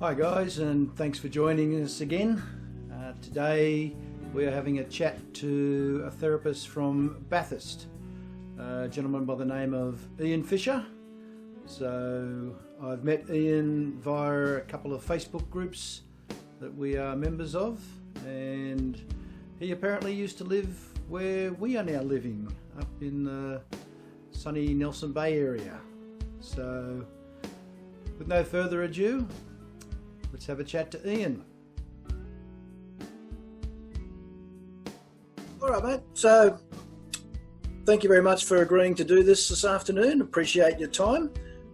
Hi guys, and thanks for joining us again. Today we are having a chat to a therapist from Bathurst, a gentleman by the name of Ian Fischer. So I've met Ian via a couple of Facebook groups that we are members of, and he apparently used to live where we are now living, up in the sunny Nelson Bay area. So with no further ado, let's have a chat to Ian. All right, mate. So thank you very much for agreeing to do this afternoon. Appreciate your time.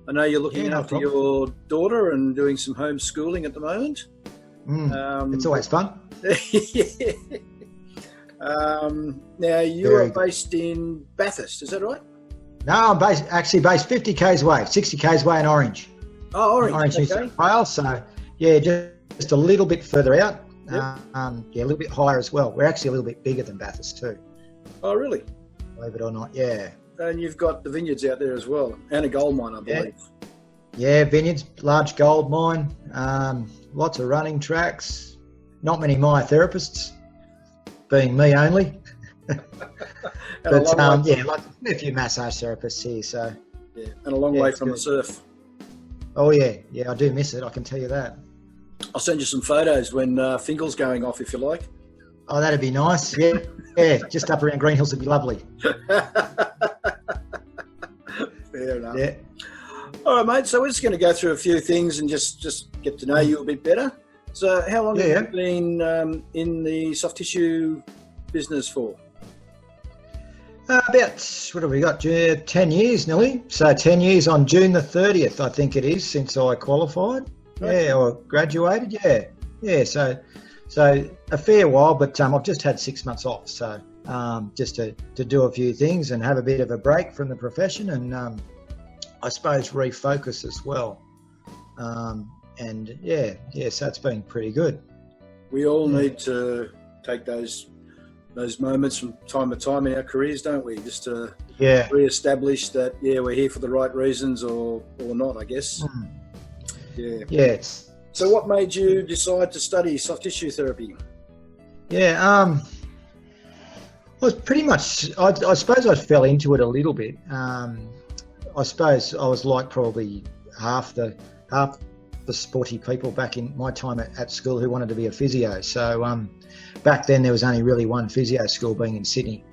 I know you're looking after your daughter and doing some homeschooling at the moment. It's always fun. Now, you are based in Bathurst, is that right? No, I'm actually based 50 k's away, 60 k's away in Orange. Oh, Orange, New South Wales. So, yeah, just a little bit further out. Yep. A little bit higher as well. We're actually a little bit bigger than Bathurst too. Oh, really? Believe it or not, yeah. And you've got the vineyards out there as well, and a gold mine, I believe. Yeah, vineyards, large gold mine, lots of running tracks, not many myotherapists, being me only. But like a few massage therapists here, so. Yeah, and a long way from the surf. Oh yeah, I do miss it, I can tell you that. I'll send you some photos when Fingal's going off, if you like. Oh, that'd be nice. Yeah, just up around Green Hills would be lovely. Fair enough. Yeah. All right, mate. So we're just going to go through a few things and just get to know you a bit better. So how long have you been in the soft tissue business for? About, what have we got, 10 years nearly. So 10 years on June the 30th, I think it is, since I qualified. Okay. Yeah, or graduated, yeah. So a fair while, but I've just had 6 months off. So just to do a few things and have a bit of a break from the profession and I suppose refocus as well. So it's been pretty good. We all need to take those moments from time to time in our careers, don't we? Just to re-establish that, we're here for the right reasons or not, I guess. Yeah. So what made you decide to study soft tissue therapy? I was pretty much, I suppose I fell into it a little bit. I suppose I was like probably half the sporty people back in my time at school who wanted to be a physio. So back then there was only really one physio school, being in Sydney,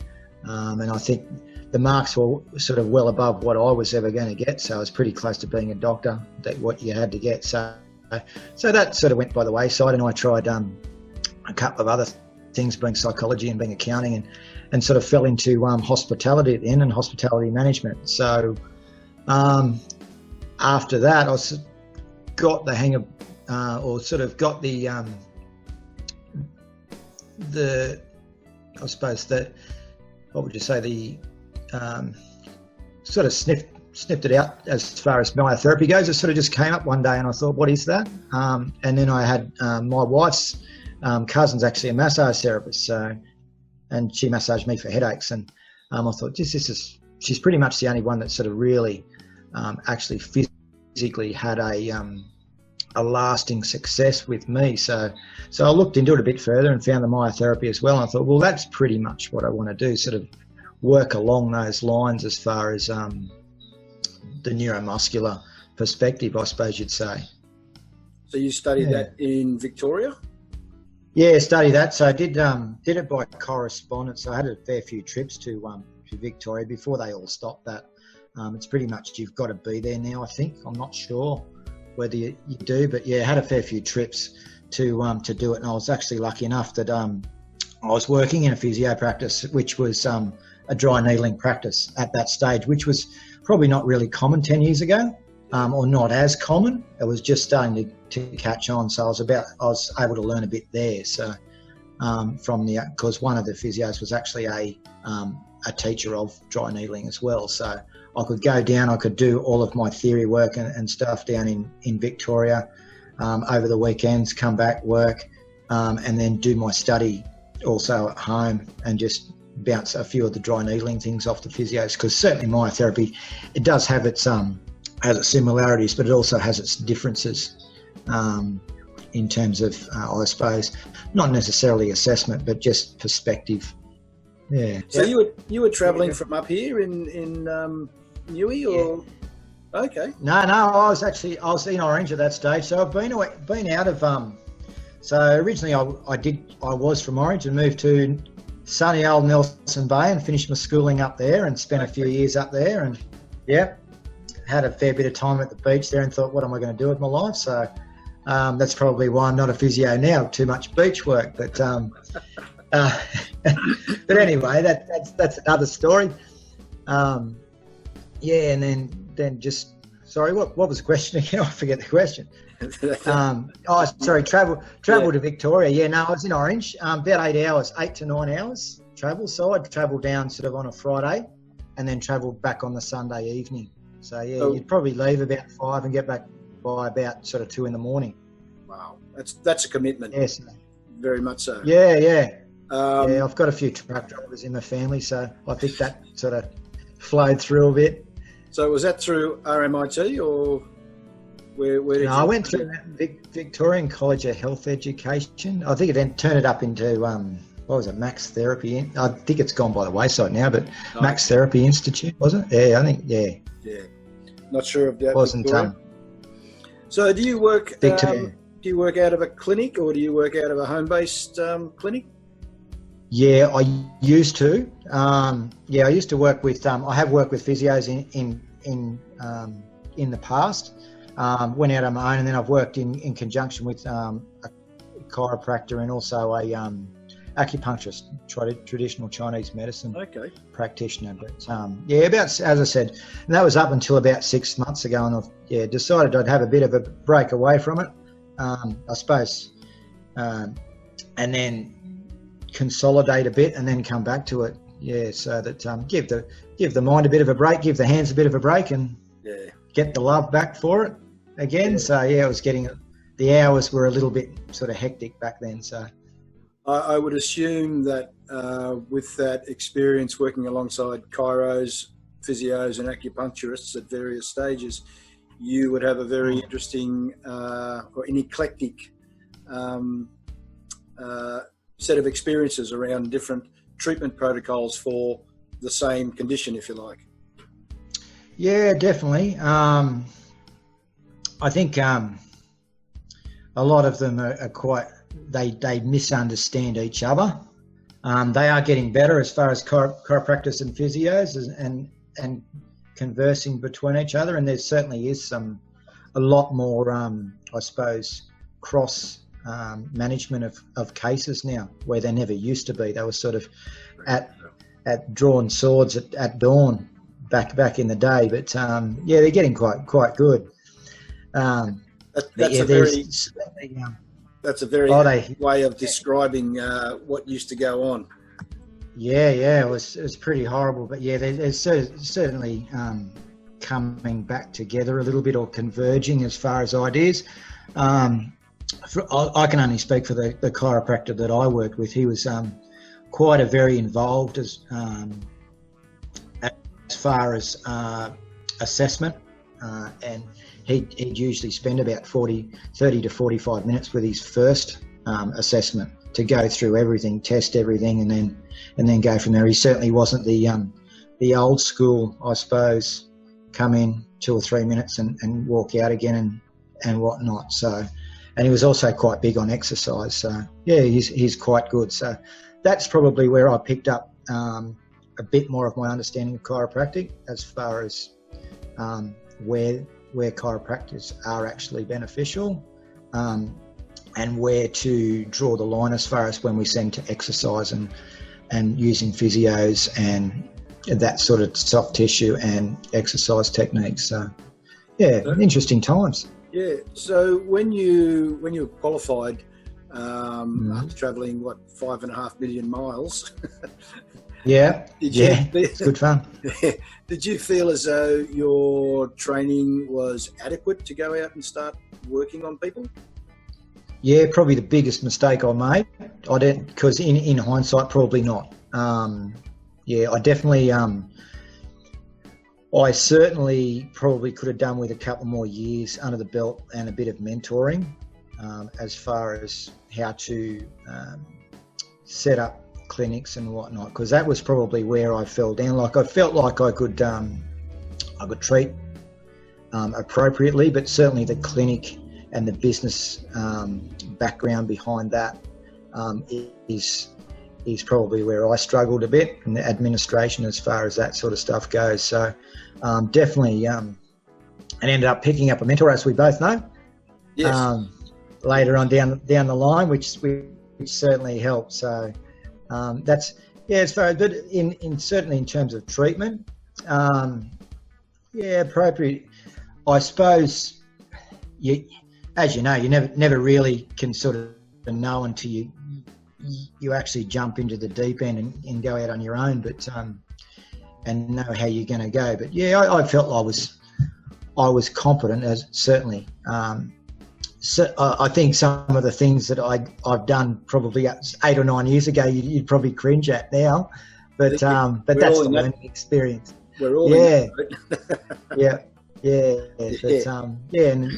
and I think the marks were sort of well above what I was ever going to get. So I was pretty close to being a doctor, that what you had to get. So that sort of went by the wayside, and I tried a couple of other things, being psychology and being accounting, and sort of fell into hospitality at the end and hospitality management. So after that, I got the hang of, or sort of got the I suppose the, what would you say, the sort of sniffed it out as far as myotherapy goes. It sort of just came up one day and I thought, what is that? And then I had my wife's cousin's actually a massage therapist, so, and she massaged me for headaches, and I thought she's pretty much the only one that sort of really actually physically had a lasting success with me. So I looked into it a bit further and found the myotherapy as well, and I thought, well, that's pretty much what I want to do, sort of work along those lines as far as the neuromuscular perspective, I suppose you'd say. So you studied that in Victoria? Yeah, studied that. So I did it by correspondence. I had a fair few trips to Victoria before they all stopped that. It's pretty much you've got to be there now, I think. I'm not sure whether you do, but yeah, I had a fair few trips to do it, and I was actually lucky enough that I was working in a physio practice, which was a dry needling practice at that stage, which was probably not really common 10 years ago, or not as common. It was just starting to catch on, so I was able to learn a bit there. So because one of the physios was actually a teacher of dry needling as well, so I could go down, I could do all of my theory work and stuff down in Victoria over the weekends, come back, work, and then do my study also at home and just bounce a few of the dry needling things off the physios, because certainly myotherapy, it does have its similarities, but it also has its differences. in terms of, I suppose, not necessarily assessment, but just perspective. Yeah. So you were travelling from up here in Newey, or okay? No, I was in Orange at that stage. So I've been out of. So originally I was from Orange and moved to sunny old Nelson Bay and finished my schooling up there and spent a few years up there, and had a fair bit of time at the beach there and thought, what am I going to do with my life? So that's probably why I'm not a physio now. Too much beach work, but but anyway, that's another story. And then just sorry, what was the question again? I forget the question. Travel to Victoria. Yeah, no, I was in Orange. About 8 hours, 8 to 9 hours travel. So I'd travel down sort of on a Friday, and then travel back on the Sunday evening. So you'd probably leave about 5 and get back by about sort of 2 in the morning. Wow, that's a commitment. Yes, very much so. Yeah. I've got a few truck drivers in the family, so I think that sort of flowed through a bit. So was that through RMIT or where did you? I went through Victorian College of Health Education. I think it then turned it up into Max Therapy. I think it's gone by the wayside now, but Max Therapy Institute, was it? Yeah, I think. Yeah. Not sure of that. Wasn't. So do you work? Do you work out of a clinic or do you work out of a home-based clinic? Yeah, I used to. I used to work with. I have worked with physios in the past. Went out on my own, and then I've worked in conjunction with a chiropractor and also a acupuncturist, traditional Chinese medicine practitioner. But about, as I said, and that was up until about 6 months ago, and I've decided I'd have a bit of a break away from it, I suppose, and then consolidate a bit and then come back to it. Yeah, so that give the mind a bit of a break, give the hands a bit of a break, and get the love back for it again. Yeah. So I was getting the hours were a little bit sort of hectic back then. So I would assume that with that experience working alongside chiros, physios, and acupuncturists at various stages, you would have a very interesting or an eclectic set of experiences around different treatment protocols for the same condition, if you like. Yeah, definitely. I think a lot of them are quite, they misunderstand each other. They are getting better as far as chiropractors and physios and conversing between each other, and there certainly is a lot more, I suppose, cross management of cases now, where there never used to be. They were sort of at drawn swords at dawn back in the day, but they're getting quite good. That's a very way of describing what used to go on. Yeah, it was pretty horrible, but they're certainly coming back together a little bit, or converging as far as ideas. I can only speak for the chiropractor that I worked with. He was quite very involved as far as assessment, and he'd usually spend about 30 to 45 minutes with his first assessment to go through everything, test everything, and then go from there. He certainly wasn't the old school, I suppose, come in 2 or 3 minutes and walk out again and whatnot. So, and he was also quite big on exercise. So he's quite good. So that's probably where I picked up a bit more of my understanding of chiropractic, as far as where chiropractors are actually beneficial, and where to draw the line as far as when we send to exercise and using physios and that sort of soft tissue and exercise techniques. So interesting times. Yeah. So when you were qualified, after travelling 5.5 million miles. It's good fun. Did you feel as though your training was adequate to go out and start working on people? Yeah, probably the biggest mistake I made. I didn't, because in hindsight, probably not. I definitely I certainly probably could have done with a couple more years under the belt and a bit of mentoring, as far as how to set up clinics and whatnot, because that was probably where I fell down. Like, I felt like I could treat appropriately, but certainly the clinic and the business background behind that is probably where I struggled a bit, and the administration as far as that sort of stuff goes. So definitely, and ended up picking up a mentor, as we both know. Yes. Later on down the line, which certainly helped. So that's, yeah, it's very good. In certainly in terms of treatment, yeah, appropriate. I suppose as you know, you never really can sort of know until you actually jump into the deep end and go out on your own, but and know how you're going to go. But yeah, I felt I was competent, as certainly. So I think some of the things that I've done probably 8 or 9 years ago, you'd probably cringe at now, but that's the learning experience. We're all in that. yeah. But yeah.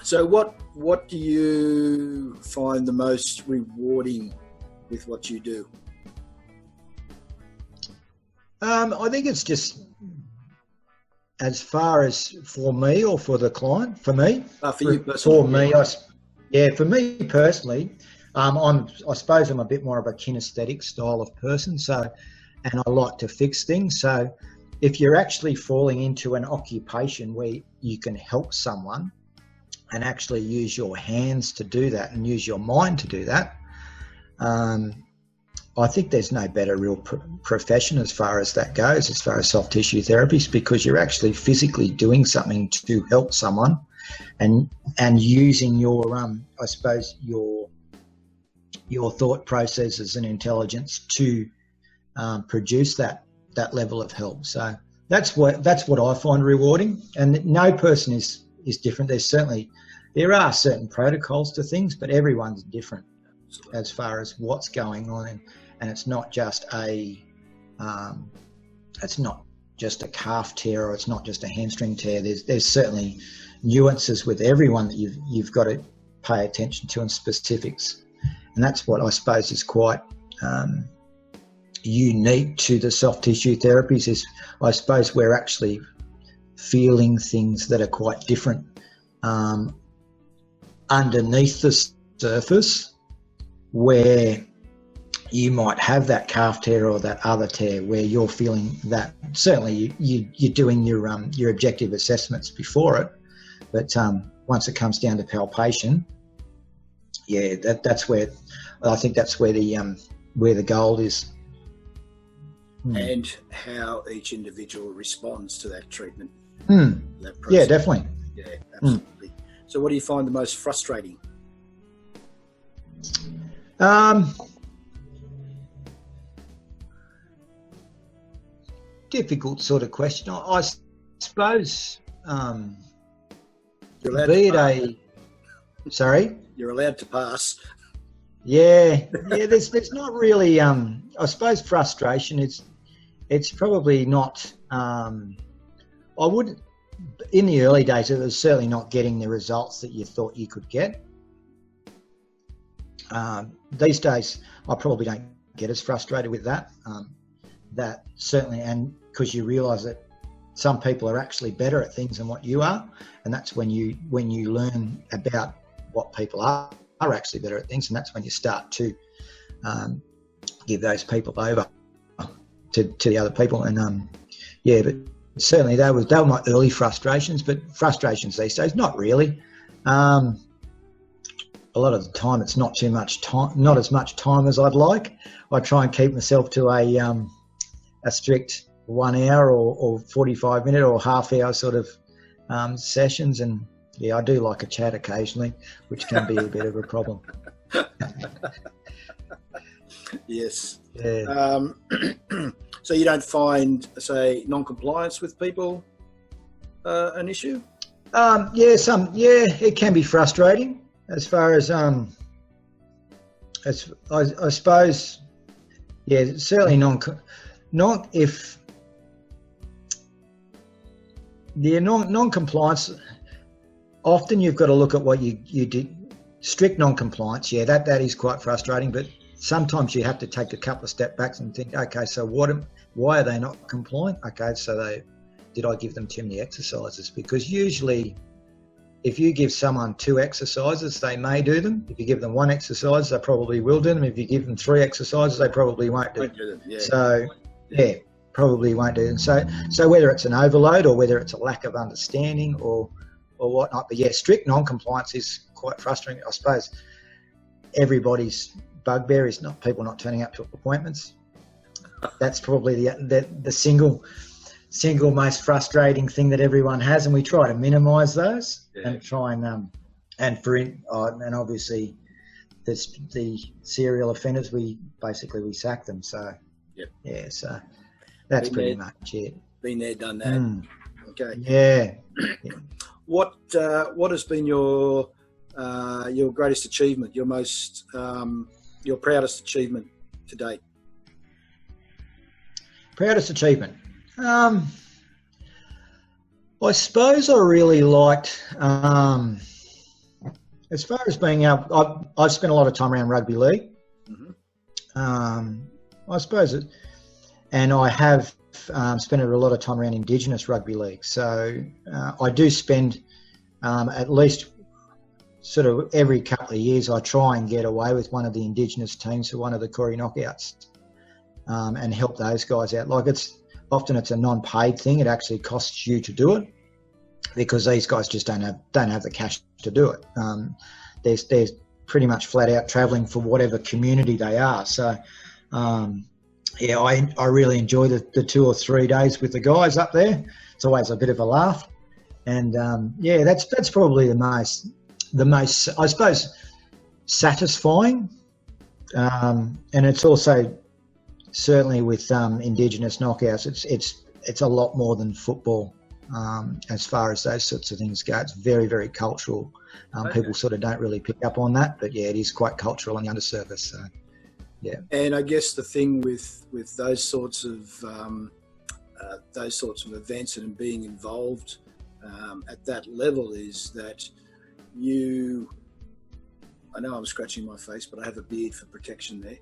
So what do you find the most rewarding with what you do? I think it's just, as far as for me or for the client, for me, for you personally. For me personally, I suppose I'm a bit more of a kinesthetic style of person. So, and I like to fix things. So, if you're actually falling into an occupation where you can help someone and actually use your hands to do that and use your mind to do that, I think there's no better real profession as far as that goes, as far as soft tissue therapies, because you're actually physically doing something to help someone and using your, I suppose, your thought processes and intelligence to produce that level of help. So that's what I find rewarding. And no person is different. There are certain protocols to things, but everyone's different as far as what's going on, and it's not just a calf tear, or it's not just a hamstring tear. There's certainly nuances with everyone that you've got to pay attention to, and specifics, and that's what I suppose is quite unique to the soft tissue therapies. Is I suppose we're actually feeling things that are quite different underneath the surface, where you might have that calf tear or that other tear where you're feeling that. Certainly you're doing your objective assessments before it, but once it comes down to palpation, yeah, that's where I think that's where the gold is. And how each individual responds to that treatment. That yeah, definitely. Yeah, absolutely. So what do you find the most frustrating? Difficult sort of question. I suppose You're allowed to pass. Sorry? You're allowed to pass. Yeah. There's not really. I suppose frustration. It's probably not. I wouldn't. In the early days, it was certainly not getting the results that you thought you could get. These days, I probably don't get as frustrated with that. That certainly, and because you realise that some people are actually better at things than what you are, and that's when you learn about what people are actually better at things, and that's when you start to give those people over to the other people. And but certainly they were my early frustrations, but frustrations these days, not really. A lot of the time, it's not too much time, not as much time as I'd like. I try and keep myself to a strict 1 hour or 45 minute or half hour sort of sessions. And yeah, I do like a chat occasionally, which can be a bit of a problem. Yes. Yeah. So you don't find, say, non-compliance with people an issue? It can be frustrating as far as I suppose. Yeah, certainly not if non-compliance, often you've got to look at what you did. Strict non-compliance, yeah, that is quite frustrating, but sometimes you have to take a couple of step backs and think, okay, so why are they not compliant? Okay, so did I give them too many exercises? Because usually if you give someone 2 exercises, they may do them. If you give them 1 exercise, they probably will do them. If you give them 3 exercises, they probably won't do them. Yeah. So, yeah, probably won't do them. So whether it's an overload or whether it's a lack of understanding or whatnot, but yeah, strict non-compliance is quite frustrating. I suppose everybody's bugbear is people not turning up to appointments. That's probably the single most frustrating thing that everyone has, and we try to minimise those and try and obviously the serial offenders we sack them. So so that's pretty much it. Been there, done that. Okay. Yeah. What has been your greatest achievement, your most your proudest achievement to date? Proudest achievement. I suppose I really liked, as far as being able, I've spent a lot of time around rugby league. I suppose and I have spent a lot of time around Indigenous rugby league. So I do spend at least sort of every couple of years I try and get away with one of the Indigenous teams for one of the Corrie knockouts and help those guys out. Like often it's a non-paid thing. It actually costs you to do it because these guys just don't have the cash to do it. They're pretty much flat out travelling for whatever community they are. So I really enjoy the 2 or 3 days with the guys up there. It's always a bit of a laugh, and that's probably the most I suppose satisfying, and it's also certainly with Indigenous knockouts. It's a lot more than football as far as those sorts of things go. It's very, very cultural. People sort of don't really pick up on that, but yeah, it is quite cultural on the undersurface. So yeah. And I guess the thing with those sorts of events and being involved at that level is that I know I'm scratching my face, but I have a beard for protection there.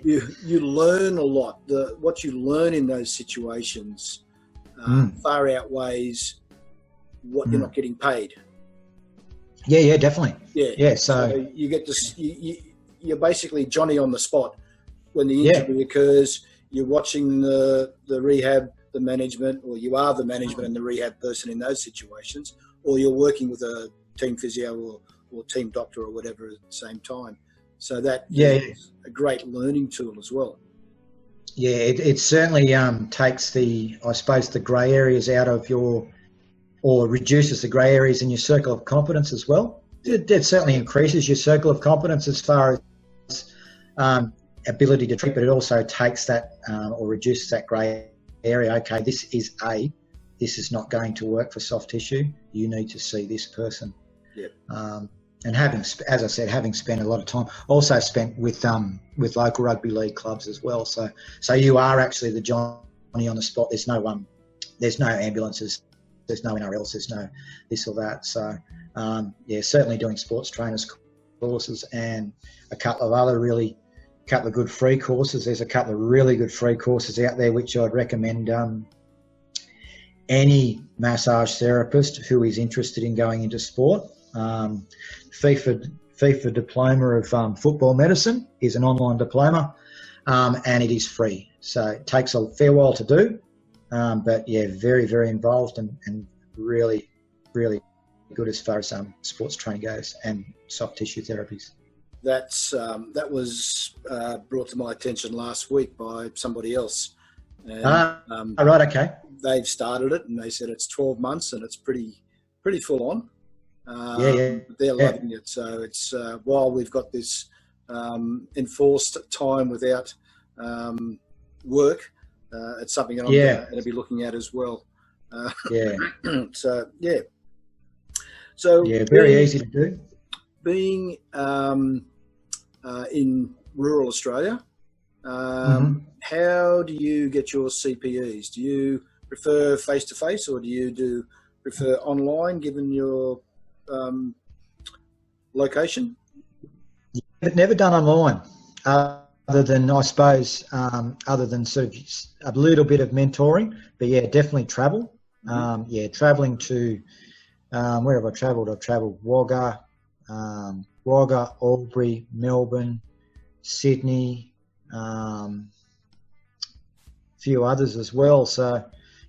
You learn a lot. What you learn in those situations far outweighs what you're not getting paid. Yeah, definitely. Yeah. So you get this. You're basically Johnny on the spot when the injury occurs. You're watching the rehab, the management, or you are the management and the rehab person in those situations, or you're working with a team physio or team doctor or whatever at the same time. So that is a great learning tool as well. Yeah, it certainly takes the grey areas out of or reduces the grey areas in your circle of competence as well. It certainly increases your circle of competence as far as ability to treat, but it also takes that or reduces that grey area. Okay, this is not going to work for soft tissue. You need to see this person. Yep. And as I said, having spent a lot of time, also spent with local rugby league clubs as well. So you are actually the Johnny on the spot. There's no ambulances, there's no NRLs, there's no this or that. So certainly doing sports trainers courses and a couple of good free courses. There's a couple of really good free courses out there which I'd recommend any massage therapist who is interested in going into sport. FIFA Diploma of Football Medicine is an online diploma, and it is free. So it takes a fair while to do, but yeah, very, very involved and really, really good as far as sports training goes and soft tissue therapies. That was brought to my attention last week by somebody else. And, right, okay. They've started it and they said it's 12 months and it's pretty full on. They're loving it. So it's while we've got this enforced time without work, it's something that I'm going to be looking at as well. So very easy to do. Being in rural Australia, how do you get your CPEs? Do you prefer face-to-face, or do you prefer online, given your location? But never done online, other than, I suppose, other than sort of a little bit of mentoring. But yeah, definitely travel. Travelling to, where have I travelled? I've travelled Wagga, Albury, Melbourne, Sydney, a few others as well. So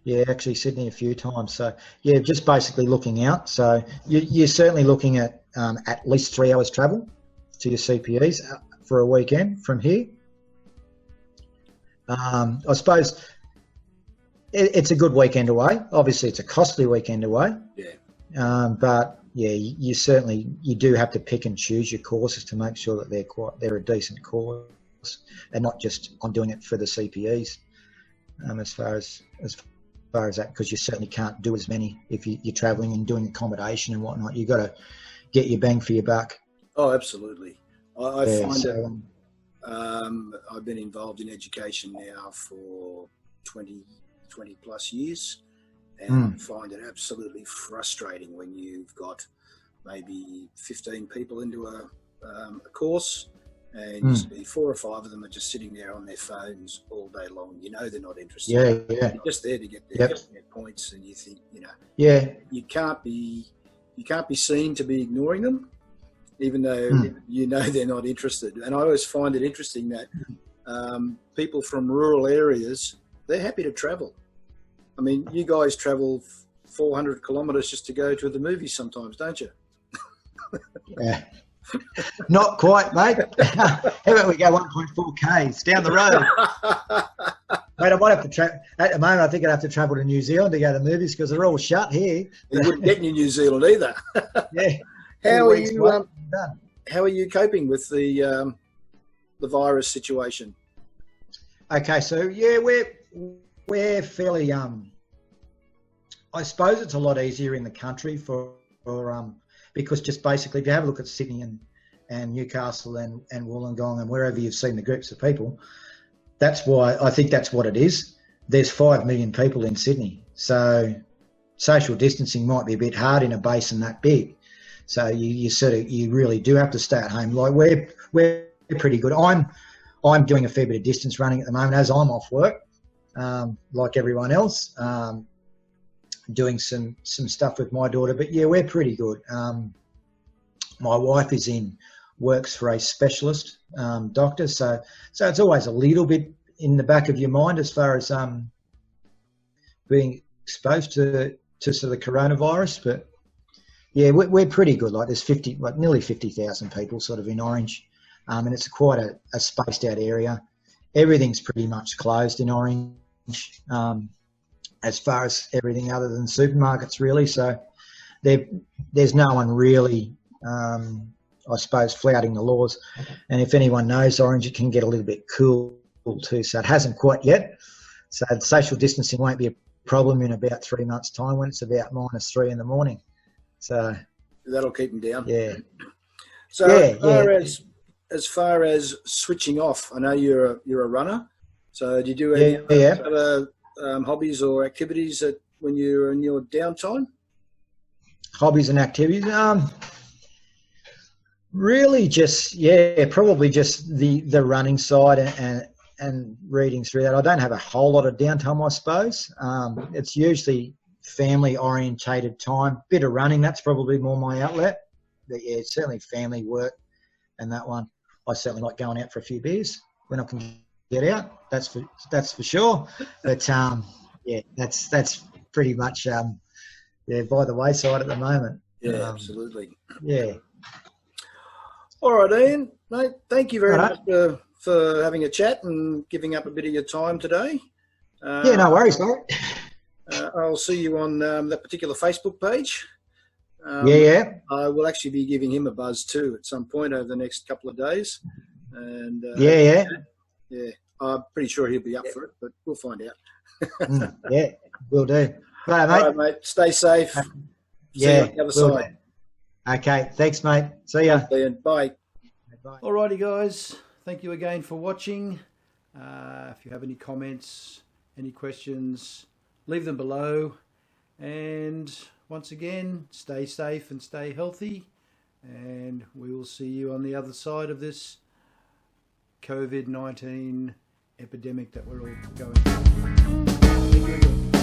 yeah, actually Sydney a few times. So yeah, just basically looking out. So you're certainly looking at least 3 hours travel to your CPEs for a weekend from here. I suppose it's a good weekend away. Obviously, it's a costly weekend away. Yeah. But yeah, you do have to pick and choose your courses to make sure that they're a decent course, and not just I'm doing it for the CPEs. As far as that, because you certainly can't do as many if you're travelling and doing accommodation and whatnot. You've got to get your bang for your buck. Oh, absolutely. I find it. I've been involved in education now for 20 plus years, and I find it absolutely frustrating when you've got maybe 15 people into a course, and you see 4 or 5 of them are just sitting there on their phones all day long. You know they're not interested. Yeah. They're just there to get their points, and you think, you can't be seen to be ignoring them, even though you know they're not interested. And I always find it interesting that people from rural areas, they're happy to travel. I mean, you guys travel 400 kilometres just to go to the movies sometimes, don't you? Yeah. Not quite, mate. How about we go 1.4 Ks down the road? Mate, I might have to travel. At the moment, I think I'd have to travel to New Zealand to go to the movies because they're all shut here. You wouldn't get in New Zealand either. Yeah. How are you coping with the virus situation? Okay, so yeah, we're fairly I suppose it's a lot easier in the country for because just basically if you have a look at Sydney and Newcastle and Wollongong and wherever you've seen the groups of people, that's why I think that's what it is. There's 5 million people in Sydney, so social distancing might be a bit hard in a basin that big. So you really do have to stay at home. Like we're pretty good. I'm doing a fair bit of distance running at the moment as I'm off work, like everyone else. Doing some stuff with my daughter, but yeah, we're pretty good. My wife works for a specialist doctor, so it's always a little bit in the back of your mind as far as being exposed to sort of the coronavirus. But yeah, we're pretty good. Like there's nearly 50,000 people sort of in Orange, and it's quite a spaced out area. Everything's pretty much closed in Orange. As far as everything other than supermarkets, really. So there's no one really, I suppose, flouting the laws. And if anyone knows Orange, it can get a little bit cool too. So it hasn't quite yet. So social distancing won't be a problem in about 3 months' time when it's about -3 in the morning. So that'll keep them down. Yeah. So as far as switching off, I know you're a runner. So do you do any other hobbies or activities when you're in your downtime? Hobbies and activities, really probably just the running side and reading through that. I don't have a whole lot of downtime, I suppose. It's usually family orientated time. Bit of running, that's probably more my outlet. But yeah, it's certainly family, work, and that one. I certainly like going out for a few beers when I can get out. That's for sure. But yeah, that's pretty much by the wayside at the moment. Yeah, absolutely. Yeah. All right, Ian, mate. Thank you very much for having a chat and giving up a bit of your time today. Yeah, no worries, mate. I'll see you on that particular Facebook page. Yeah. I will actually be giving him a buzz too at some point over the next couple of days. And yeah. I'm pretty sure he'll be up for it, but we'll find out. Yeah, will do. Right, mate. All right, mate. Stay safe. See you on the other side. Okay, thanks, mate. See ya. Bye. Bye. Alrighty, guys. Thank you again for watching. If you have any comments, any questions, leave them below. And once again, stay safe and stay healthy. And we will see you on the other side of this COVID-19 epidemic that we're all going through. Thank you again.